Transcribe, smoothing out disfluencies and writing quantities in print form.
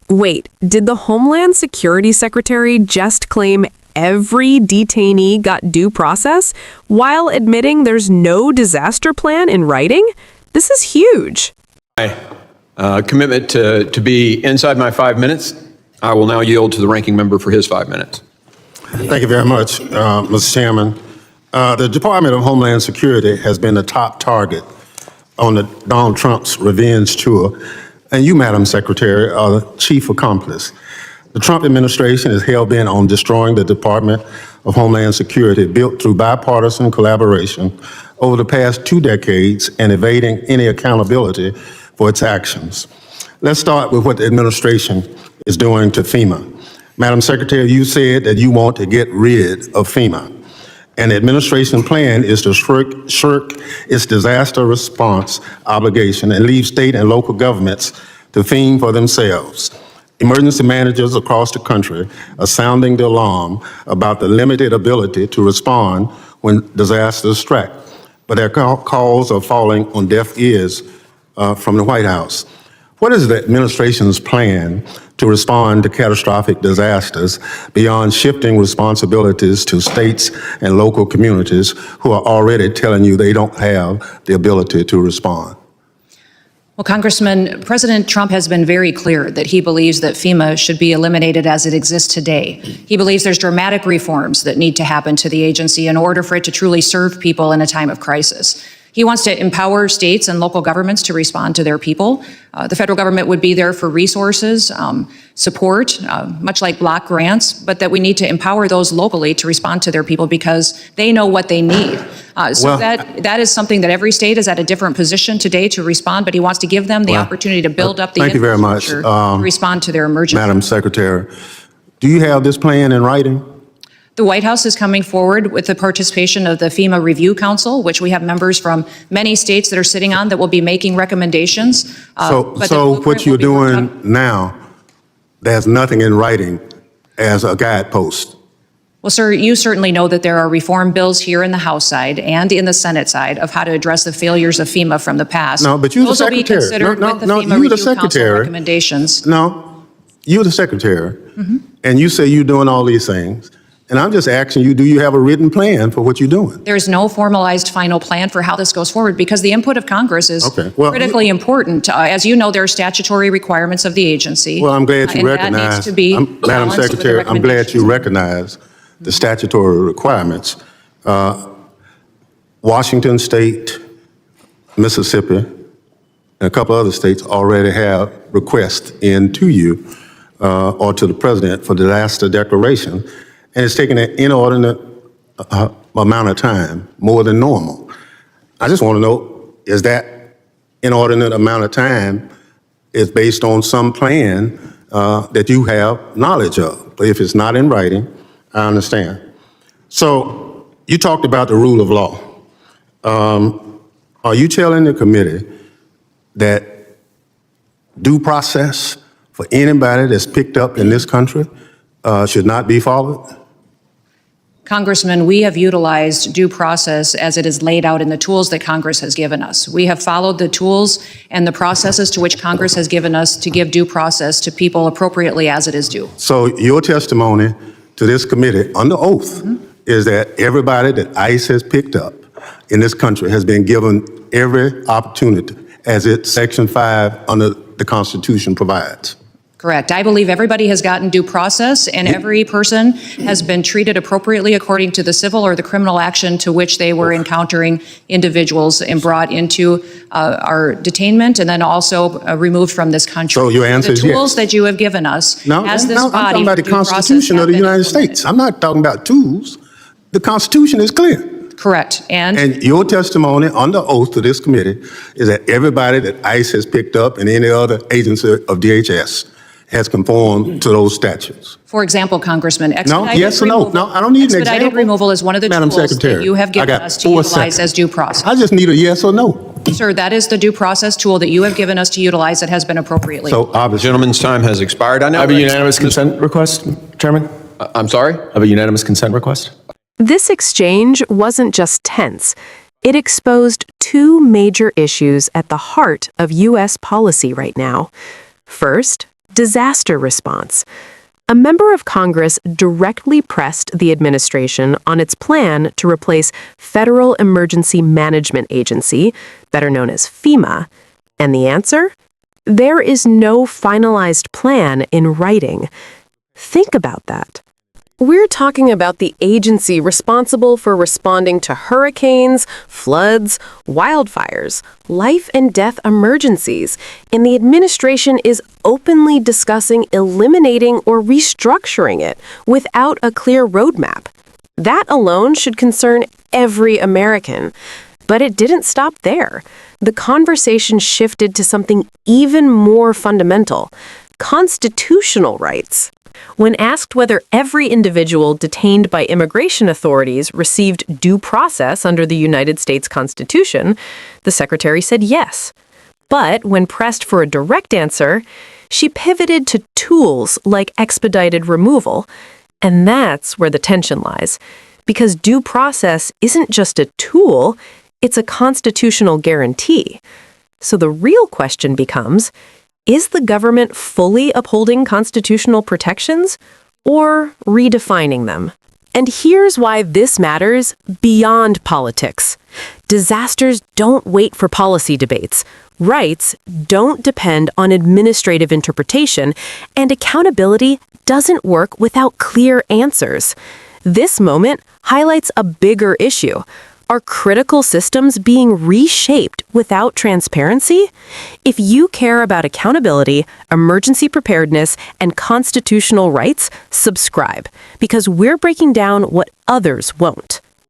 Wait, did the Homeland Security Secretary just claim every detainee got due process while admitting there's no disaster plan in writing? This is huge. My commitment to be inside my 5 minutes. I will now yield to the ranking member for his 5 minutes. Thank you very much, Mr. Chairman. The Department of Homeland Security has been the top target on the Donald Trump's revenge tour, and you, Madam Secretary, are the chief accomplice. The Trump administration is hell-bent on destroying the Department of Homeland Security, built through bipartisan collaboration over the past 2 decades and evading any accountability for its actions. Let's start with what the administration is doing to FEMA. Madam Secretary, you said that you want to get rid of FEMA, and the administration plan is to shirk its disaster response obligation and leave state and local governments to fend for themselves. Emergency managers across the country are sounding the alarm about the limited ability to respond when disasters strike, but their calls are falling on deaf ears from the White House. What is the administration's plan to respond to catastrophic disasters beyond shifting responsibilities to states and local communities who are already telling you they don't have the ability to respond? Well, Congressman, President Trump has been very clear that he believes that FEMA should be eliminated as it exists today. He believes there's dramatic reforms that need to happen to the agency in order for it to truly serve people in a time of crisis. He wants to empower states and local governments to respond to their people. The federal government would be there for resources, support, much like block grants, but that we need to empower those locally to respond to their people because they know what they need. That is something that every state is at a different position today to respond, but he wants to give them the opportunity to build up the infrastructure to respond to their emergency. Madam Secretary, do you have this plan in writing? The White House is coming forward with the participation of the FEMA Review Council, which we have members from many states that are sitting on that will be making recommendations. So what you're doing now, there's nothing in writing as a guidepost. Well, sir, you certainly know that there are reform bills here in the House side and in the Senate side of how to address the failures of FEMA from the past. No, but you're the Those will be secretary. considered with the FEMA you're Review the secretary. Council recommendations. No, you're the secretary, and you say you're doing all these things. And I'm just asking you, do you have a written plan for what you're doing? There's no formalized final plan for how this goes forward because the input of Congress is critically important. As you know, there are statutory requirements of the agency. Well, I'm glad you recognize. That needs to be Madam Secretary, I'm glad you recognize the statutory requirements. Washington State, Mississippi, and a couple other states already have requests in to you or to the president for disaster declaration. And it's taken an inordinate amount of time, more than normal. I just want to know, is that inordinate amount of time is based on some plan that you have knowledge of? But if it's not in writing, I understand. So you talked about the rule of law. Are you telling the committee that due process for anybody that's picked up in this country should not be followed? Congressman, we have utilized due process as it is laid out in the tools that Congress has given us. We have followed the tools and the processes to which Congress has given us to give due process to people appropriately as it is due. So your testimony to this committee under oath is that everybody that ICE has picked up in this country has been given every opportunity as Section 5 under the Constitution provides. Correct. I believe everybody has gotten due process and every person has been treated appropriately according to the civil or the criminal action to which they were encountering individuals and brought into our detainment and then also removed from this country. So your answer is yes. The tools that you have given us as this I'm body talking about the Constitution of the United States. I'm not talking about tools. The Constitution is clear. Correct. And your testimony under oath to this committee is that everybody that ICE has picked up and any other agency of DHS has conformed to those statutes. For example, Congressman, yes or no? No, I don't need an example. Expedited removal is one of the Madam tools Secretary, that you have given us to utilize as due process. I just need a yes or no. Sir, that is the due process tool that you have given us to utilize that has been appropriately. So The gentleman's time has expired. I have a unanimous consent request, Chairman. I'm sorry? I have a unanimous consent request. This exchange wasn't just tense. It exposed two major issues at the heart of U.S. policy right now. First, disaster response. A member of Congress directly pressed the administration on its plan to replace Federal Emergency Management Agency, better known as FEMA. And the answer? There is no finalized plan in writing. Think about that. We're talking about the agency responsible for responding to hurricanes, floods, wildfires, life and death emergencies, and the administration is openly discussing eliminating or restructuring it without a clear roadmap. That alone should concern every American. But it didn't stop there. The conversation shifted to something even more fundamental: constitutional rights. When asked whether every individual detained by immigration authorities received due process under the United States Constitution, the secretary said yes. But when pressed for a direct answer, she pivoted to tools like expedited removal. And that's where the tension lies. Because due process isn't just a tool, it's a constitutional guarantee. So the real question becomes, is the government fully upholding constitutional protections or redefining them? And here's why this matters beyond politics. Disasters don't wait for policy debates. Rights don't depend on administrative interpretation, and accountability doesn't work without clear answers. This moment highlights a bigger issue. Are critical systems being reshaped without transparency? If you care about accountability, emergency preparedness, and constitutional rights, subscribe, because we're breaking down what others won't.